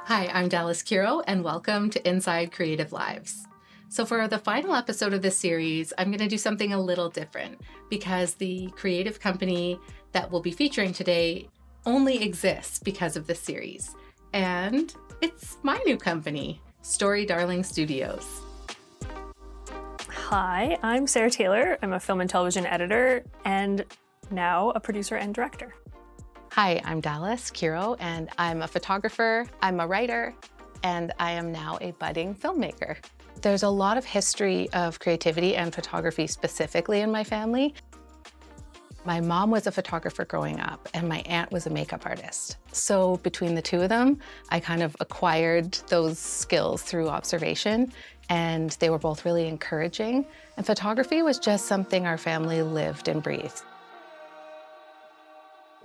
Hi, I'm Dallas Curow, and welcome to Inside Creative Lives. So for the final episode of this series, I'm going to do something a little different because the creative company that we'll be featuring today only exists because of this series. And it's my new company, Story Darling Studios. Hi, I'm Sarah Taylor. I'm a film and television editor and now a producer and director. Hi, I'm Dallas Curow, and I'm a photographer, I'm a writer, and I am now a budding filmmaker. There's a lot of history of creativity and photography specifically in my family. My mom was a photographer growing up, and my aunt was a makeup artist. So between the two of them, I kind of acquired those skills through observation, and they were both really encouraging. And photography was just something our family lived and breathed.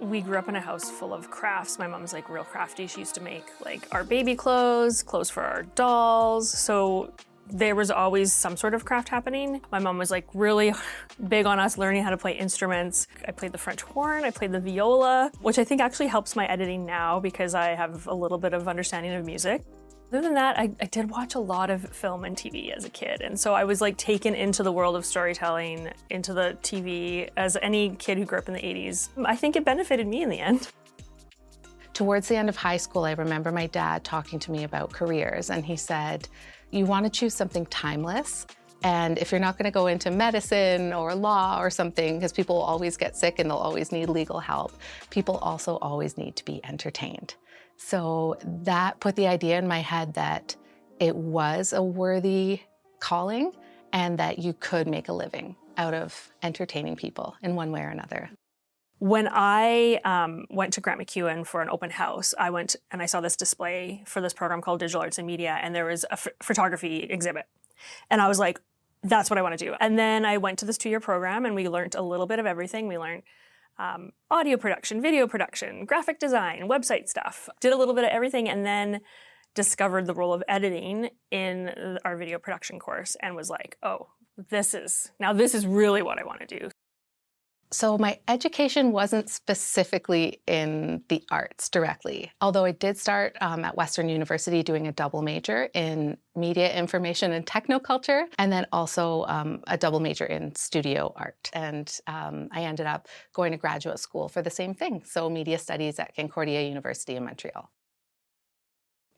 We grew up in a house full of crafts. My mom's like real crafty. She used to make like our baby clothes for our dolls. So there was always some sort of craft happening. My mom was like really big on us learning how to play instruments. I played the French horn, I played the viola, which I think actually helps my editing now because I have a little bit of understanding of music. Other than that, I did watch a lot of film and TV as a kid. And so I was like taken into the world of storytelling, into the TV, as any kid who grew up in the 80s. I think it benefited me in the end. Towards the end of high school, I remember my dad talking to me about careers, and he said, you want to choose something timeless. And if you're not going to go into medicine or law or something, because people will always get sick and they'll always need legal help, people also always need to be entertained. So that put the idea in my head that it was a worthy calling and that you could make a living out of entertaining people in one way or another. When I went to Grant MacEwan for an open house, I went and I saw this display for this program called Digital Arts and Media, and there was a photography exhibit. And I was like, that's what I want to do. And then I went to this 2-year program and we learned a little bit of everything. We learned audio production, video production, graphic design, website stuff. Did a little bit of everything and then discovered the role of editing in our video production course and was like, oh, this is really what I want to do. So my education wasn't specifically in the arts directly, although I did start at Western University doing a double major in media, information, and technoculture, and then also a double major in studio art. And I ended up going to graduate school for the same thing, so media studies at Concordia University in Montreal.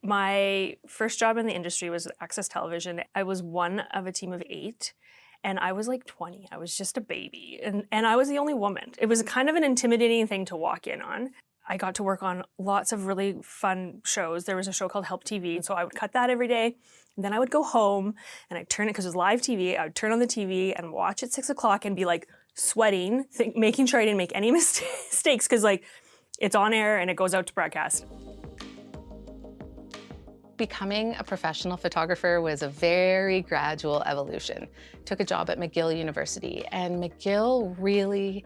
My first job in the industry was Access Television. I was one of a team of 8. And I was like 20, I was just a baby, and I was the only woman. It was kind of an intimidating thing to walk in on. I got to work on lots of really fun shows. There was a show called Help TV, so I would cut that every day. And then I would go home and I'd turn it, because it was live TV, I would turn on the TV and watch at 6 o'clock and be like sweating, making sure I didn't make any mistakes, because like it's on air and it goes out to broadcast. Becoming a professional photographer was a very gradual evolution. Took a job at McGill University, and McGill really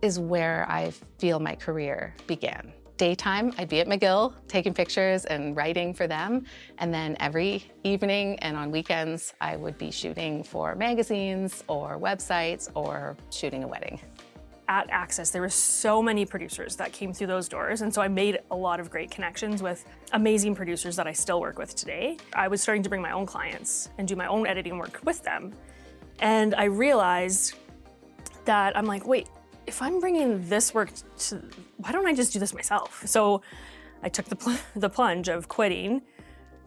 is where I feel my career began. Daytime, I'd be at McGill taking pictures and writing for them, and then every evening and on weekends, I would be shooting for magazines or websites or shooting a wedding. At Access, there were so many producers that came through those doors, and so I made a lot of great connections with amazing producers that I still work with today. I was starting to bring my own clients and do my own editing work with them, and I realized that I'm like, wait, if I'm bringing this work to, why don't I just do this myself? So I took the plunge of quitting,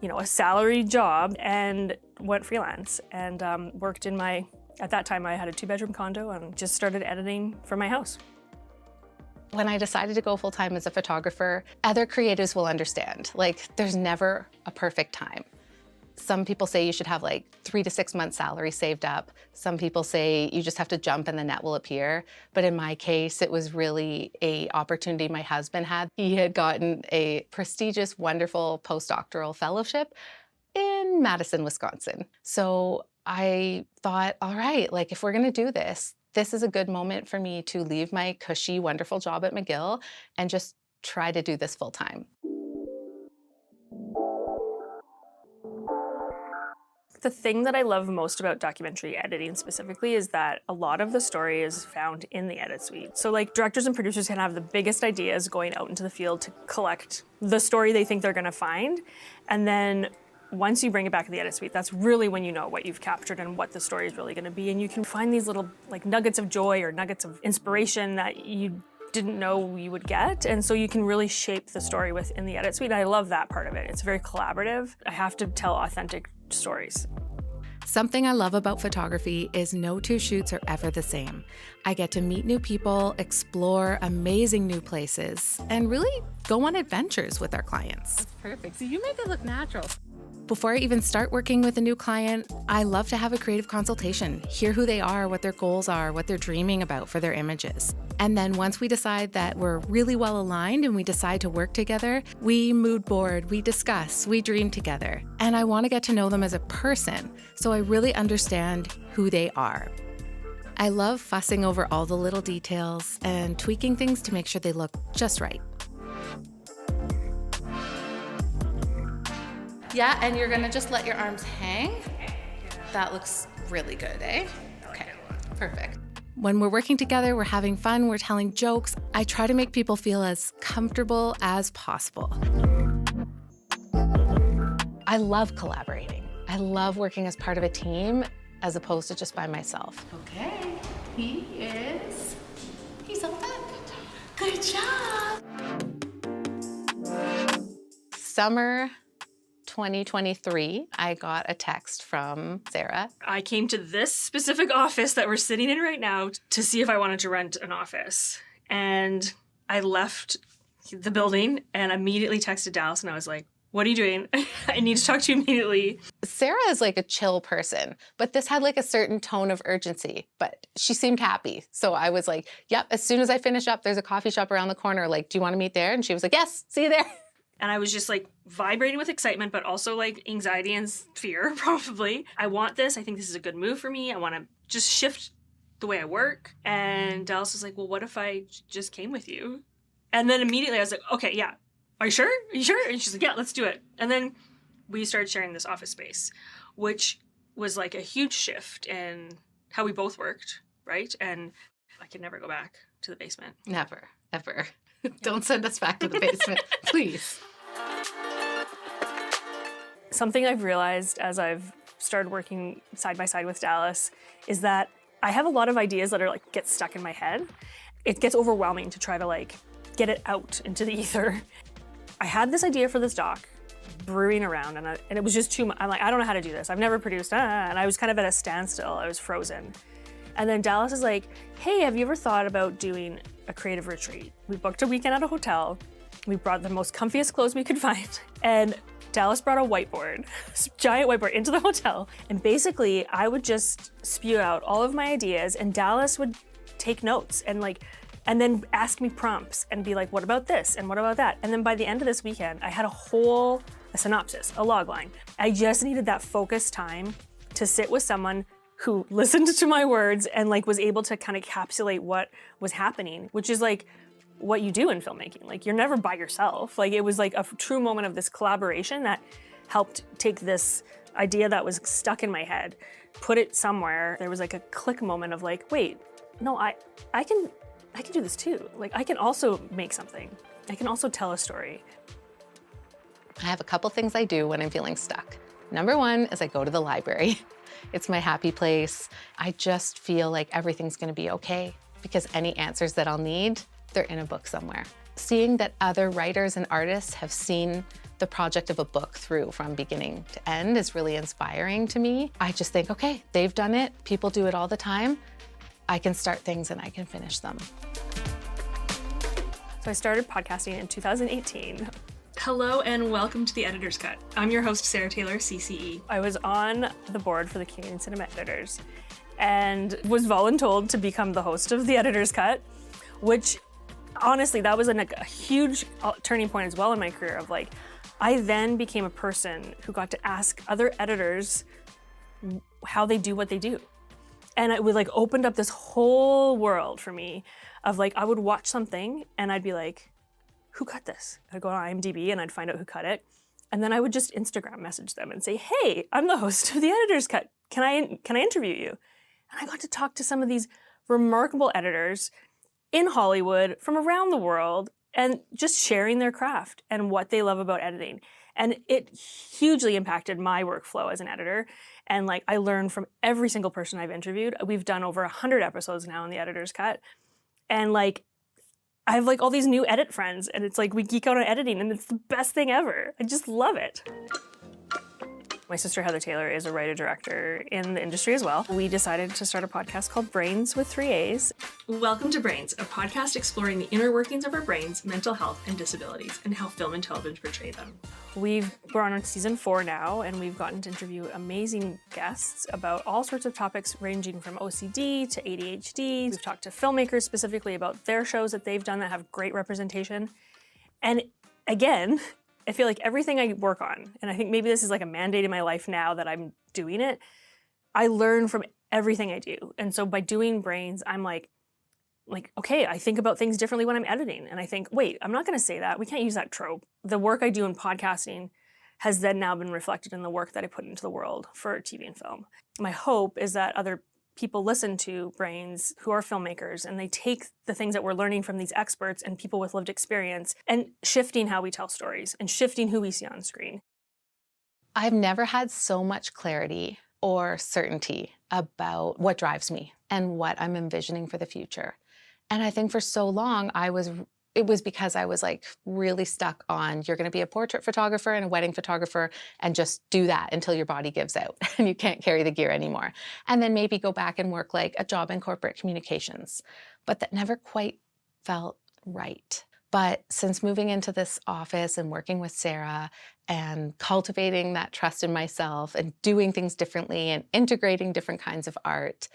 a salaried job, and went freelance and worked in my. At that time, I had a 2-bedroom condo and just started editing for my house. When I decided to go full-time as a photographer, other creatives will understand. Like, there's never a perfect time. Some people say you should have like 3 to 6 months salary saved up. Some people say you just have to jump and the net will appear. But in my case, it was really an opportunity my husband had. He had gotten a prestigious, wonderful postdoctoral fellowship in Madison, Wisconsin. So I thought, all right, like if we're gonna do this, this is a good moment for me to leave my cushy, wonderful job at McGill and just try to do this full time. The thing that I love most about documentary editing specifically is that a lot of the story is found in the edit suite. So like directors and producers can have the biggest ideas going out into the field to collect the story they think they're gonna find. And then once you bring it back to the edit suite, that's really when you know what you've captured and what the story is really gonna be. And you can find these little like nuggets of joy or nuggets of inspiration that you didn't know you would get. And so you can really shape the story within the edit suite. I love that part of it. It's very collaborative. I have to tell authentic stories. Something I love about photography is no two shoots are ever the same. I get to meet new people, explore amazing new places, and really go on adventures with our clients. That's perfect. So you make it look natural. Before I even start working with a new client, I love to have a creative consultation, hear who they are, what their goals are, what they're dreaming about for their images. And then once we decide that we're really well aligned and we decide to work together, we mood board, we discuss, we dream together. And I want to get to know them as a person, so I really understand who they are. I love fussing over all the little details and tweaking things to make sure they look just right. Yeah, and you're gonna just let your arms hang. That looks really good, eh? Okay, perfect. When we're working together, we're having fun, we're telling jokes. I try to make people feel as comfortable as possible. I love collaborating. I love working as part of a team as opposed to just by myself. Okay, he's all done. Good job. Summer 2023, I got a text from Sarah. I came to this specific office that we're sitting in right now to see if I wanted to rent an office. And I left the building and immediately texted Dallas and I was like, what are you doing? I need to talk to you immediately. Sarah is like a chill person, but this had like a certain tone of urgency, but she seemed happy. So I was like, yep, as soon as I finish up, there's a coffee shop around the corner. Like, do you want to meet there? And she was like, yes, see you there. And I was just like vibrating with excitement, but also like anxiety and fear, probably. I want this. I think this is a good move for me. I want to just shift the way I work. And Dallas was like, well, what if I just came with you? And then immediately I was like, okay, yeah. Are you sure? Are you sure? And she's like, yeah, let's do it. And then we started sharing this office space, which was like a huge shift in how we both worked, right? And I could never go back to the basement. Never, ever. Don't send us back to the basement, please. Something I've realized as I've started working side by side with Dallas is that I have a lot of ideas that are like get stuck in my head. It gets overwhelming to try to like get it out into the ether. I had this idea for this doc brewing around and it was just too much. I'm like, I don't know how to do this. I've never produced, and I was kind of at a standstill. I was frozen. And then Dallas is like, hey, have you ever thought about doing a creative retreat? We booked a weekend at a hotel. We brought the most comfiest clothes we could find. And Dallas brought a whiteboard, this giant whiteboard into the hotel. And basically I would just spew out all of my ideas and Dallas would take notes and then ask me prompts and be like, what about this? And what about that? And then by the end of this weekend, I had a synopsis, a log line. I just needed that focused time to sit with someone who listened to my words and like was able to kind of encapsulate what was happening, which is like what you do in filmmaking. Like you're never by yourself. Like it was like a true moment of this collaboration that helped take this idea that was stuck in my head, put it somewhere. There was like a click moment of like, wait, no, I can do this too. Like I can also make something. I can also tell a story. I have a couple things I do when I'm feeling stuck. Number one is I go to the library. It's my happy place. I just feel like everything's gonna be okay because any answers that I'll need, they're in a book somewhere. Seeing that other writers and artists have seen the project of a book through from beginning to end is really inspiring to me. I just think, okay, they've done it. People do it all the time. I can start things and I can finish them. So I started podcasting in 2018. Hello and welcome to The Editor's Cut. I'm your host, Sarah Taylor, CCE. I was on the board for the Canadian Cinema Editors and was voluntold to become the host of The Editor's Cut, which honestly, that was a huge turning point as well in my career of like, I then became a person who got to ask other editors how they do what they do. And it would like opened up this whole world for me of like, I would watch something and I'd be like, who cut this? I'd go on IMDb and I'd find out who cut it. And then I would just Instagram message them and say, hey, I'm the host of The Editor's Cut. Can I interview you? And I got to talk to some of these remarkable editors in Hollywood from around the world and just sharing their craft and what they love about editing. And it hugely impacted my workflow as an editor. And like, I learned from every single person I've interviewed. We've done over 100 episodes now in The Editor's Cut. And like, I have like all these new edit friends, and it's like we geek out on editing, and it's the best thing ever. I just love it. My sister Heather Taylor is a writer-director in the industry as well. We decided to start a podcast called Brains with 3 A's. Welcome to Brains, a podcast exploring the inner workings of our brains, mental health, and disabilities, and how film and television portray them. We're on season 4 now, and we've gotten to interview amazing guests about all sorts of topics ranging from OCD to ADHD. We've talked to filmmakers specifically about their shows that they've done that have great representation. And again, I feel like everything I work on, and I think maybe this is like a mandate in my life now that I'm doing it, I learn from everything I do. And so by doing Brains, I'm like, okay, I think about things differently when I'm editing. And I think, wait, I'm not gonna say that. We can't use that trope. The work I do in podcasting has then now been reflected in the work that I put into the world for TV and film. My hope is that other people listen to Brains who are filmmakers, and they take the things that we're learning from these experts and people with lived experience and shifting how we tell stories and shifting who we see on screen. I've never had so much clarity or certainty about what drives me and what I'm envisioning for the future. And I think for so long, it was because I was like really stuck on, you're gonna be a portrait photographer and a wedding photographer and just do that until your body gives out and you can't carry the gear anymore. And then maybe go back and work like a job in corporate communications. But that never quite felt right. But since moving into this office and working with Sarah and cultivating that trust in myself and doing things differently and integrating different kinds of art,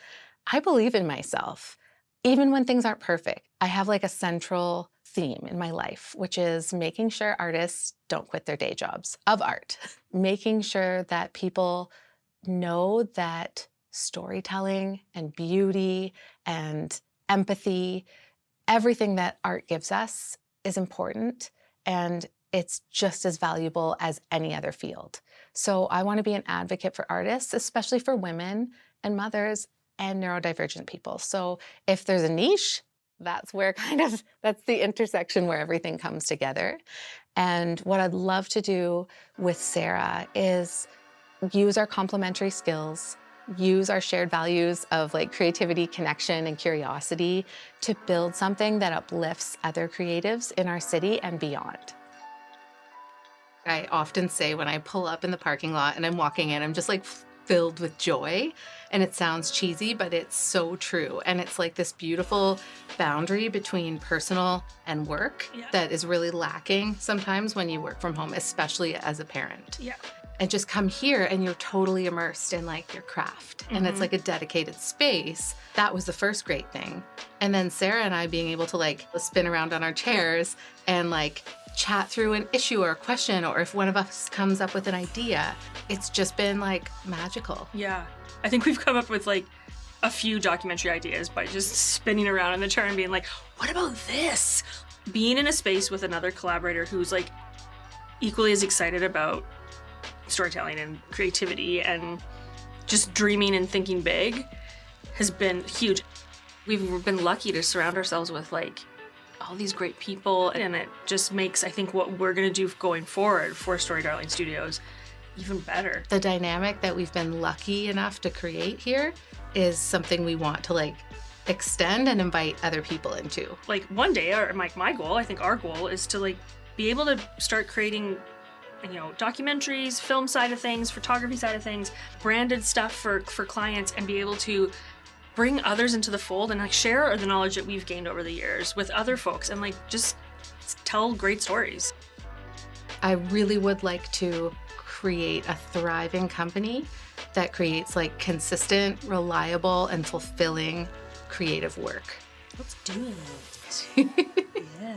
I believe in myself. Even when things aren't perfect, I have like a central theme in my life, which is making sure artists don't quit their day jobs of art. Making sure that people know that storytelling and beauty and empathy, everything that art gives us is important, and it's just as valuable as any other field. So I want to be an advocate for artists, especially for women and mothers and neurodivergent people. So if there's a niche, that's the intersection where everything comes together. And what I'd love to do with Sarah is use our complementary skills, use our shared values of like creativity, connection, and curiosity to build something that uplifts other creatives in our city and beyond. I often say when I pull up in the parking lot and I'm walking in, I'm just like filled with joy. And it sounds cheesy, but it's so true. And it's like this beautiful boundary between personal and work that is really lacking sometimes when you work from home, especially as a parent. Yeah. And just come here and you're totally immersed in like your craft. And it's like a dedicated space. That was the first great thing. And then Sarah and I being able to like spin around on our chairs and like chat through an issue or a question, or if one of us comes up with an idea, it's just been like magical. Yeah. I think we've come up with like a few documentary ideas by just spinning around in the chair and being like, what about this? Being in a space with another collaborator who's like equally as excited about storytelling and creativity and just dreaming and thinking big has been huge. We've been lucky to surround ourselves with like all these great people, and it just makes, I think, what we're gonna do going forward for Story Darling Studios even better. The dynamic that we've been lucky enough to create here is something we want to like extend and invite other people into. Like one day, or like my goal, I think our goal is to like be able to start creating, you know, documentaries, film side of things, photography side of things, branded stuff for clients, and be able to bring others into the fold and like share the knowledge that we've gained over the years with other folks and like just tell great stories. I really would like to create a thriving company that creates like consistent, reliable, and fulfilling creative work. Let's do it. Yeah.